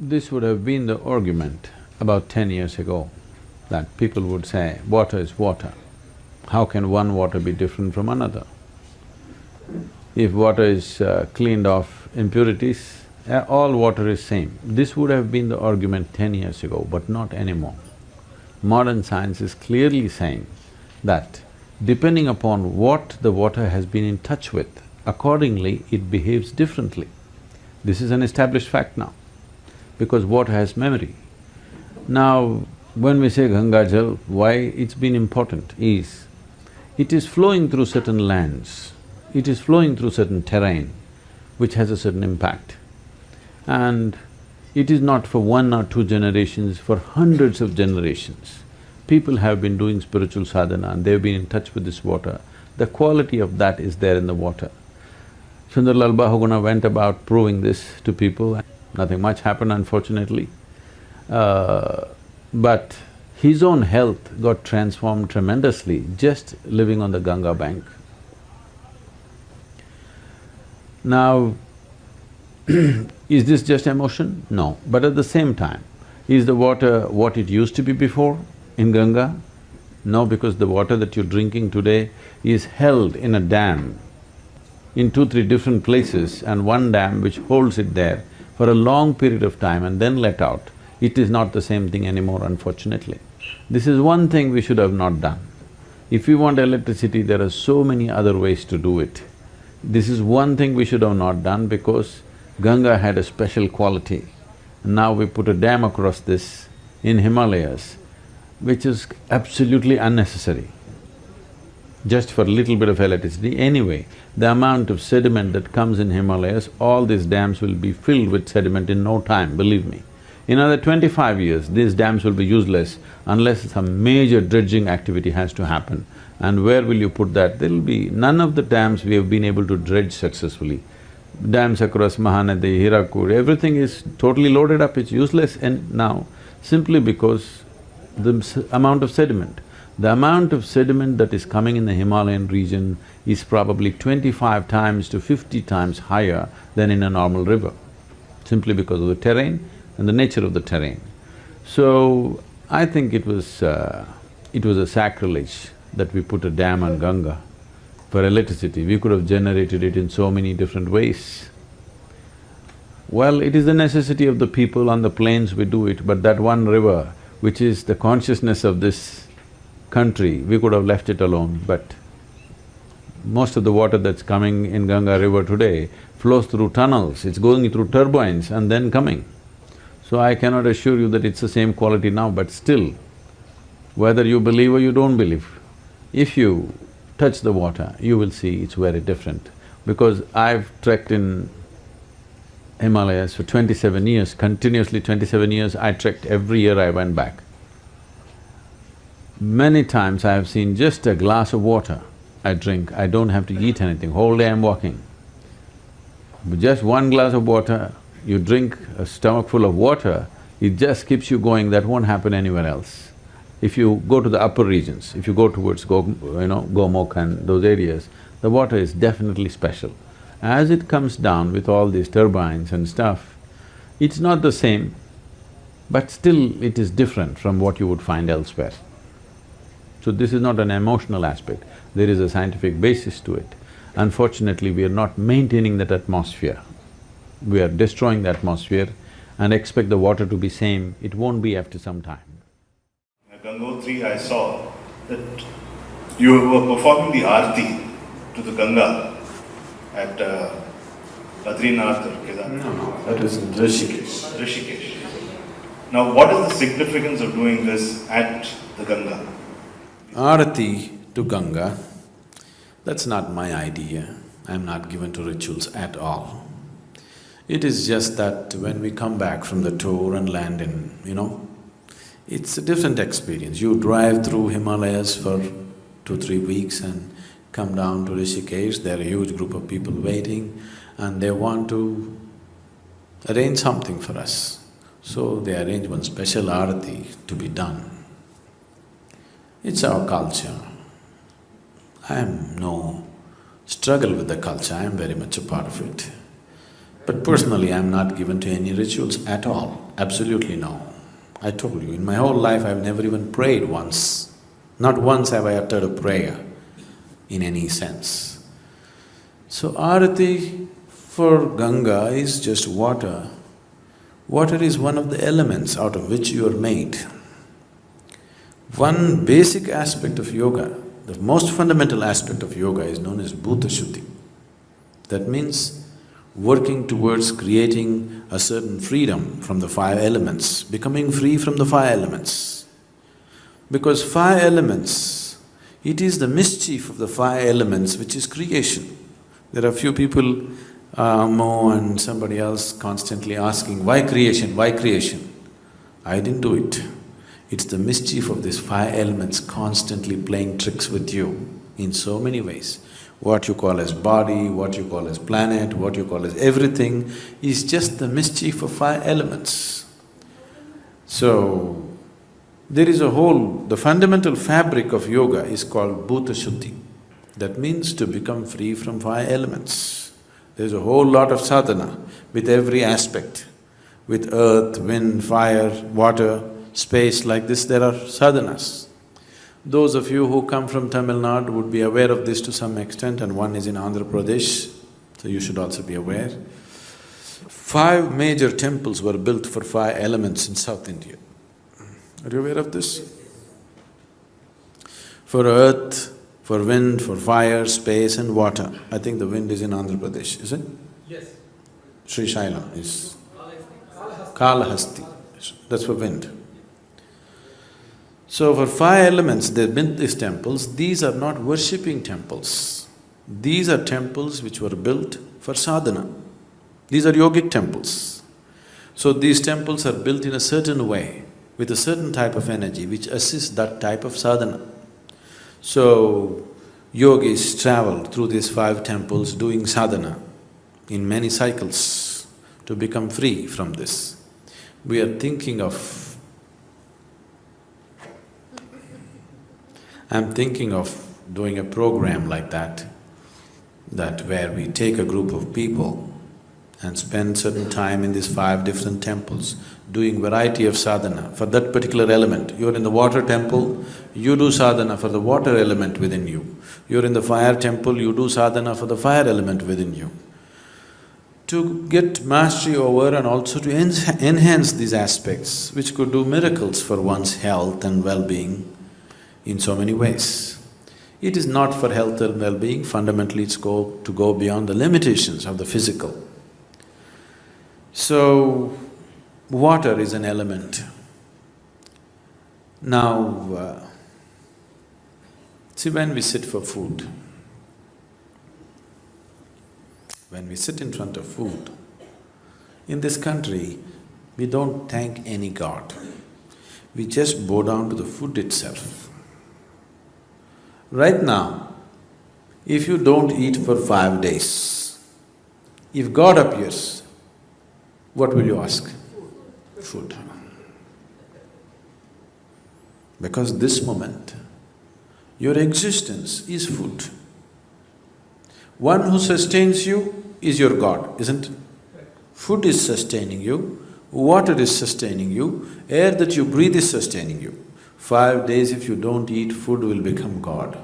This would have been the argument about 10 years ago, that people would say, water is water. How can one water be different from another? If water is cleaned of impurities, all water is same. This would have been the argument 10 years ago, but not anymore. Modern science is clearly saying that depending upon what the water has been in touch with, accordingly it behaves differently. This is an established fact now, because water has memory. Now, when we say gangajal, why it's been important is, it is flowing through certain lands, it is flowing through certain terrain, which has a certain impact. And it is not for 1 or 2 generations, for hundreds of generations. People have been doing spiritual sadhana and they've been in touch with this water. The quality of that is there in the water. Sundarlal Bahuguna went about proving this to people. Nothing much happened, unfortunately. But his own health got transformed tremendously just living on the Ganga bank. Now, is this just emotion? No. But at the same time, is the water what it used to be before in Ganga? No, because the water that you're drinking today is held in a dam in 2-3 different places, and one dam which holds it there for a long period of time and then let out. It is not the same thing anymore, unfortunately. This is one thing we should have not done. If we want electricity, there are so many other ways to do it. This is one thing we should have not done because Ganga had a special quality. Now we put a dam across this in Himalayas, which is absolutely unnecessary, just for a little bit of electricity. Anyway, the amount of sediment that comes in Himalayas, all these dams will be filled with sediment in no time, believe me. In another 25 years, these dams will be useless unless some major dredging activity has to happen. And where will you put that? There'll be… none of the dams we have been able to dredge successfully. Dams across Mahanadi, Hirakud, everything is totally loaded up, it's useless and now, simply because the amount of sediment. The amount of sediment that is coming in the Himalayan region is probably 25 times to 50 times higher than in a normal river, simply because of the terrain and the nature of the terrain. So, I think it was a sacrilege that we put a dam on Ganga for electricity. We could have generated it in so many different ways. Well, it is the necessity of the people on the plains we do it, but that one river, which is the consciousness of this country, we could have left it alone, but most of the water that's coming in Ganga river today flows through tunnels, it's going through turbines and then coming. So I cannot assure you that it's the same quality now, but still, whether you believe or you don't believe, if you touch the water, you will see it's very different. Because I've trekked in Himalayas for 27 years, continuously 27 years, I trekked, every year I went back. Many times I have seen just a glass of water I drink, I don't have to eat anything, whole day I'm walking. But just one glass of water, you drink a stomach full of water, it just keeps you going, that won't happen anywhere else. If you go to the upper regions, if you go towards Gomukh and those areas, the water is definitely special. As it comes down with all these turbines and stuff, it's not the same, but still it is different from what you would find elsewhere. So this is not an emotional aspect, there is a scientific basis to it. Unfortunately, we are not maintaining that atmosphere. We are destroying the atmosphere and expect the water to be same, it won't be after some time. At Gangotri, I saw that you were performing the Aarti to the Ganga at Badrinath or Kedarnath. No, that is in Rishikesh. Rishikesh. Now, what is the significance of doing this at the Ganga? Aarati to Ganga, that's not my idea. I'm not given to rituals at all. It is just that when we come back from the tour and land in, it's a different experience. You drive through Himalayas for 2-3 weeks and come down to Rishikesh, there are a huge group of people waiting and they want to arrange something for us. So they arrange one special Aarati to be done. It's our culture. I am no struggle with the culture, I am very much a part of it. But personally, I am not given to any rituals at all. Absolutely no. I told you, in my whole life I've never even prayed once. Not once have I uttered a prayer in any sense. So Arati for Ganga is just water. Water is one of the elements out of which you are made. One basic aspect of yoga, the most fundamental aspect of yoga is known as Bhuta Shuddhi. That means working towards creating a certain freedom from the five elements, becoming free from the five elements. Because five elements, it is the mischief of the five elements which is creation. There are few people, Mo and somebody else constantly asking, why creation, why creation? I didn't do it. It's the mischief of these five elements constantly playing tricks with you in so many ways. What you call as body, what you call as planet, what you call as everything is just the mischief of five elements. So, there is a whole… the fundamental fabric of yoga is called Bhuta Shuddhi. That means to become free from five elements. There's a whole lot of sadhana with every aspect. With earth, wind, fire, water, space, like this there are sadhanas. Those of you who come from Tamil Nadu would be aware of this to some extent, and one is in Andhra Pradesh, so you should also be aware. 5 major temples were built for 5 elements in South India. Are you aware of this? For earth, for wind, for fire, space and water. I think the wind is in Andhra Pradesh, is it? Yes. Sri Shaila is… Kalahasti, that's for wind. So for 5 elements they built these temples. These are not worshipping temples. These are temples which were built for sadhana. These are yogic temples. So these temples are built in a certain way, with a certain type of energy which assists that type of sadhana. So yogis travel through these 5 temples doing sadhana in many cycles to become free from this. We are thinking of… I'm thinking of doing a program like that where we take a group of people and spend certain time in these 5 different temples doing variety of sadhana for that particular element. You're in the water temple, you do sadhana for the water element within you. You're in the fire temple, you do sadhana for the fire element within you. To get mastery over and also to enhance these aspects which could do miracles for one's health and well-being in so many ways. It is not for health and well-being, fundamentally it's to go beyond the limitations of the physical. So, water is an element. Now, see, when we sit for food, when we sit in front of food, in this country, we don't thank any god. We just bow down to the food itself. Right now, if you don't eat for 5 days, if God appears, what will you ask? Food. Because this moment, your existence is food. One who sustains you is your God, isn't it? Food is sustaining you, water is sustaining you, air that you breathe is sustaining you. 5 days if you don't eat, food will become God.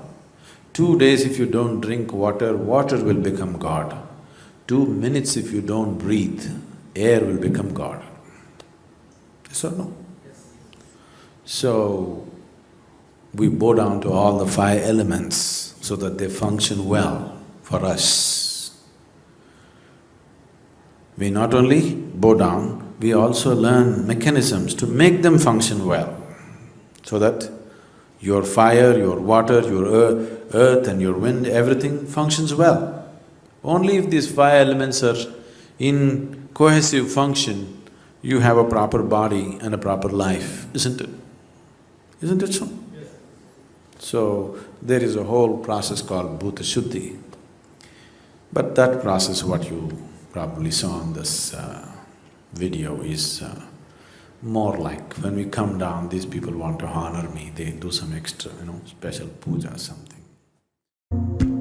2 days if you don't drink water, water will become God. 2 minutes if you don't breathe, air will become God. Yes or no? Yes. So, we bow down to all the 5 elements so that they function well for us. We not only bow down, we also learn mechanisms to make them function well, so that your fire, your water, your earth and your wind, everything functions well. Only if these 5 elements are in cohesive function, you have a proper body and a proper life, isn't it? Isn't it so? Yes. So, there is a whole process called Bhuta Shuddhi. But that process, what you probably saw in this video is more like when we come down, these people want to honor me, they do some extra, special puja or something.